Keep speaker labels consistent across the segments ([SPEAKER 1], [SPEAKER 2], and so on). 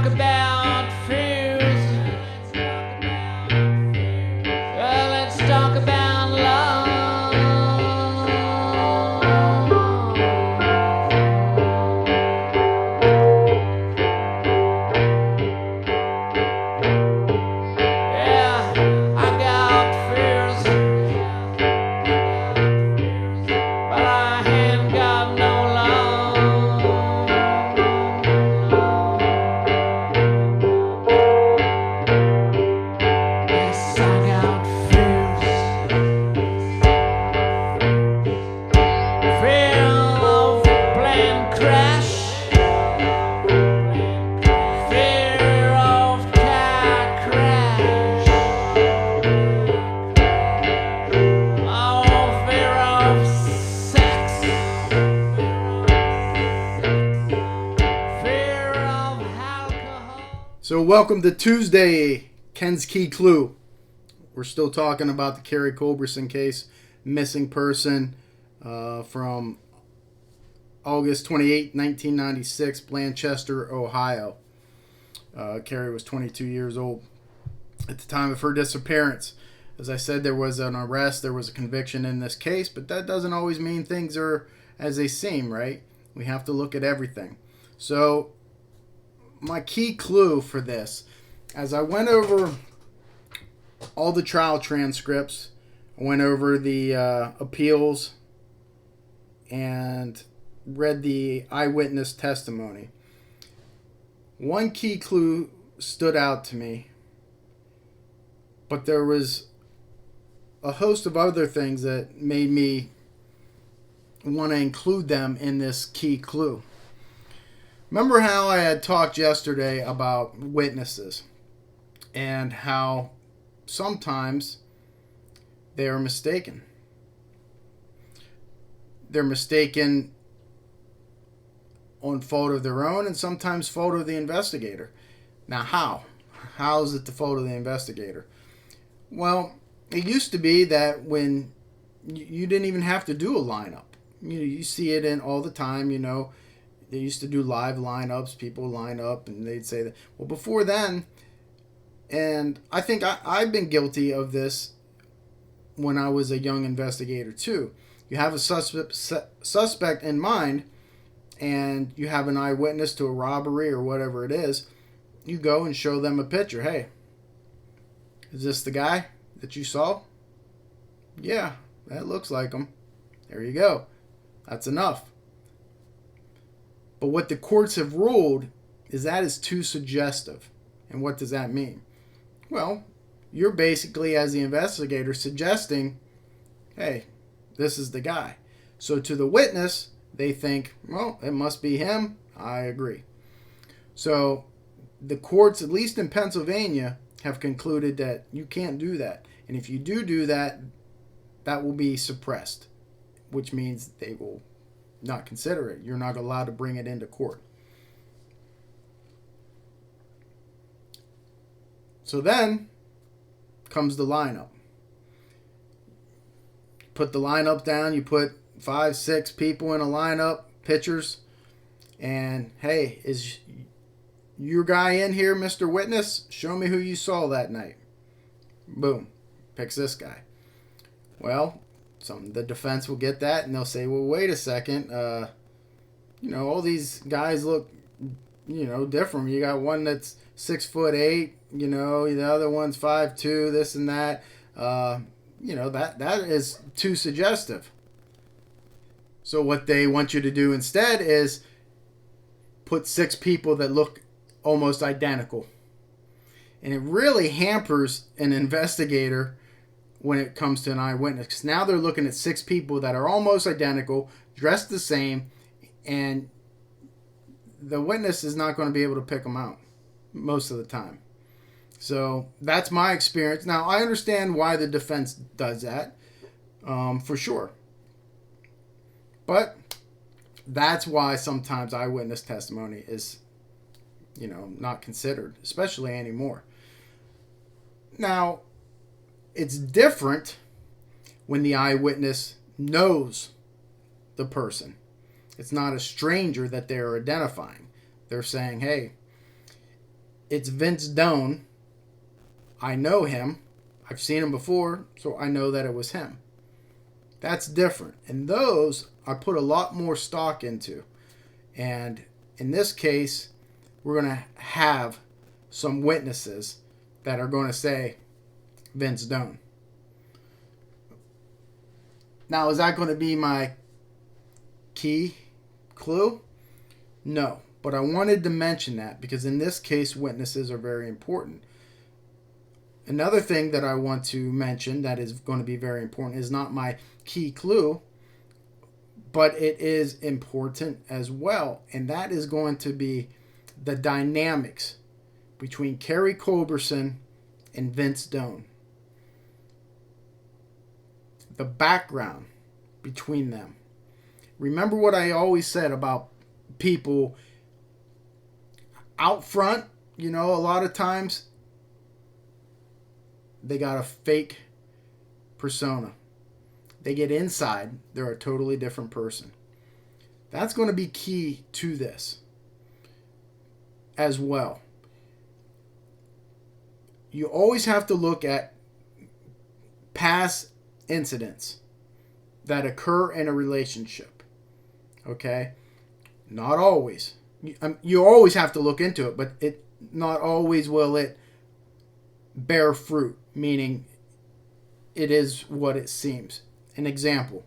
[SPEAKER 1] talk about fears. Let's talk about love. Yeah, I got fears, but I ain't got no love. Yes, I got fears. Fear of plane crash. Fear of car crash. Oh, fear of sex. Fear of alcohol.
[SPEAKER 2] So welcome to Tuesday, Ken's Key Clue. We're still talking about the Carrie Culberson case, missing person from August 28, 1996, Blanchester, Ohio. Carrie was 22 years old at the time of her disappearance. As I said, there was an arrest, there was a conviction in this case, but that doesn't always mean things are as they seem, right? We have to look at everything. So my key clue for this, as I went over all the trial transcripts, I went over the appeals and read the eyewitness testimony. One key clue stood out to me, but there was a host of other things that made me want to include them in this key clue. Remember how I had talked yesterday about witnesses and how sometimes they are mistaken. They're mistaken on fault of their own and sometimes fault of the investigator. Now how? How is it the fault of the investigator? Well, it used to be that when you didn't even have to do a lineup. You see it in all the time, They used to do live lineups. People line up and they'd say that. Well, before then, and I think I've been guilty of this when I was a young investigator too. You have a suspect in mind and you have an eyewitness to a robbery or whatever it is. You go and show them a picture. Hey, is this the guy that you saw? Yeah, that looks like him. There you go. That's enough. But what the courts have ruled is that is too suggestive. And what does that mean? Well, you're basically, as the investigator, suggesting, hey, this is the guy. So to the witness, they think, well, it must be him. I agree. So the courts, at least in Pennsylvania, have concluded that you can't do that. And if you do that, that will be suppressed, which means they will not consider it. You're not allowed to bring it into court. So then comes the lineup. Put the lineup down. You put 5, 6 people in a lineup, pictures. And, hey, is your guy in here, Mr. Witness? Show me who you saw that night. Boom. Picks this guy. Well, the defense will get that, and they'll say, well, wait a second. All these guys look, different. You got one that's 6'8", the other one's 5'2", this and that. That is too suggestive. So what they want you to do instead is put 6 people that look almost identical. And it really hampers an investigator when it comes to an eyewitness. Now they're looking at 6 people that are almost identical, dressed the same, and the witness is not going to be able to pick them out most of the time. So that's my experience. Now, I understand why the defense does that, for sure. But that's why sometimes eyewitness testimony is, not considered, especially anymore. Now, it's different when the eyewitness knows the person. It's not a stranger that they're identifying. They're saying, hey, it's Vince Doan. I know him. I've seen him before, so I know that it was him. That's different. And those I put a lot more stock into. And in this case, we're going to have some witnesses that are going to say Vince Doan. Now, is that going to be my key clue? No. But I wanted to mention that because in this case, witnesses are very important. Another thing that I want to mention that is going to be very important is not my key clue, but it is important as well. And that is going to be the dynamics between Carrie Culberson and Vince Doan. The background between them. Remember what I always said about people out front, a lot of times they got a fake persona. They get inside, they're a totally different person. That's going to be key to this as well. You always have to look at past incidents that occur in a relationship. Okay? Not always. You always have to look into it, but not always will it bear fruit, meaning it is what it seems. An example.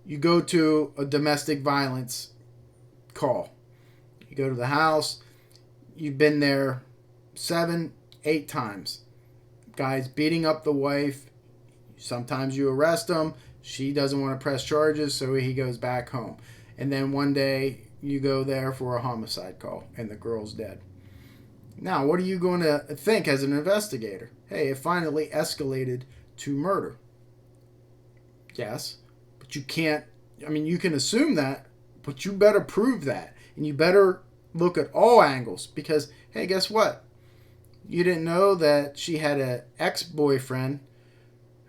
[SPEAKER 2] You go to a domestic violence call. You go to the house. You've been there 7, 8 times. Guy's beating up the wife. Sometimes you arrest him. She doesn't want to press charges, so he goes back home. And then one day you go there for a homicide call and the girl's dead. Now, what are you going to think as an investigator? Hey, it finally escalated to murder. Yes, but you can't, you can assume that, but you better prove that. And you better look at all angles because, hey, guess what? You didn't know that she had an ex-boyfriend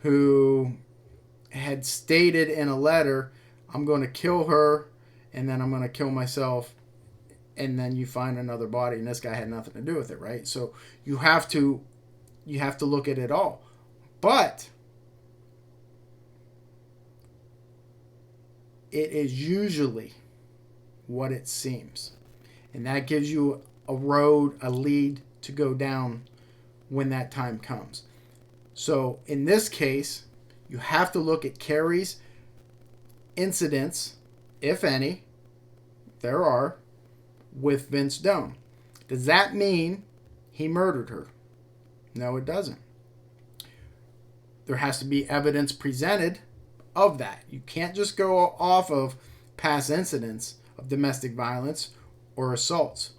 [SPEAKER 2] who had stated in a letter, I'm going to kill her and then I'm going to kill myself. And then you find another body and this guy had nothing to do with it, right? So you have to look at it all. But it is usually what it seems. And that gives you a road, a lead to go down when that time comes. So in this case, you have to look at Carrie's incidents, if any, there are, with Vince Doan. Does that mean he murdered her? No, it doesn't. There has to be evidence presented of that. You can't just go off of past incidents of domestic violence or assaults.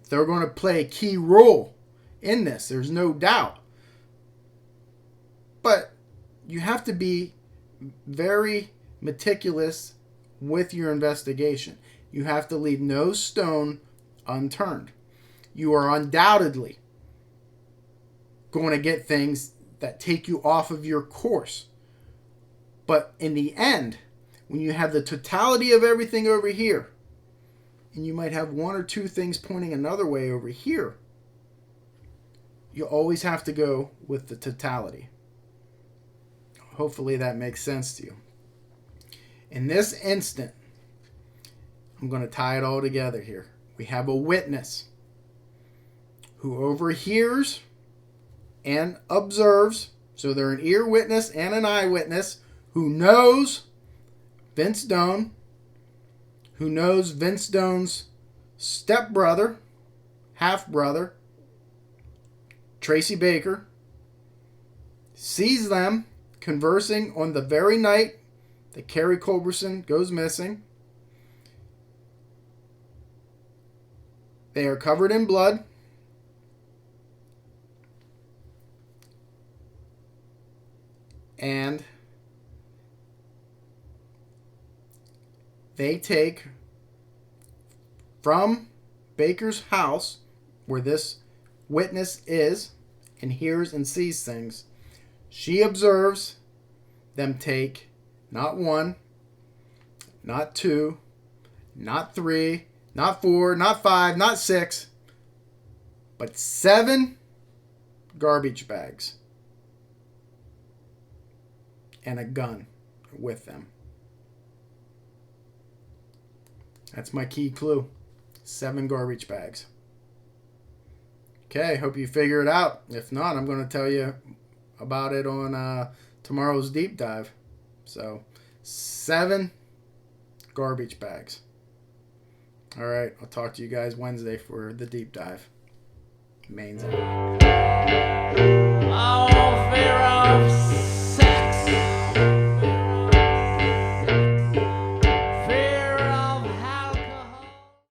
[SPEAKER 2] They're going to play a key role in this. There's no doubt. But you have to be very meticulous with your investigation. You have to leave no stone unturned. You are undoubtedly going to get things that take you off of your course. But in the end, when you have the totality of everything over here, and you might have 1 or 2 things pointing another way over here, you always have to go with the totality. Hopefully that makes sense to you. In this instant, I'm going to tie it all together here. We have a witness who overhears and observes. So they're an ear witness and an eyewitness who knows Vince Doan, who knows Vince Doan's stepbrother, half-brother, Tracy Baker, sees them conversing on the very night that Carrie Culberson goes missing. They are covered in blood. And they take from Baker's house, where this witness is and hears and sees things, she observes them take not 1, not 2, not 3, not 4, not 5, not 6, but 7 garbage bags and a gun with them. That's my key clue. 7 garbage bags. Okay, hope you figure it out. If not, I'm going to tell you about it on tomorrow's deep dive. So, 7 garbage bags. All right, I'll talk to you guys Wednesday for the deep dive. Main's out.
[SPEAKER 1] All fear of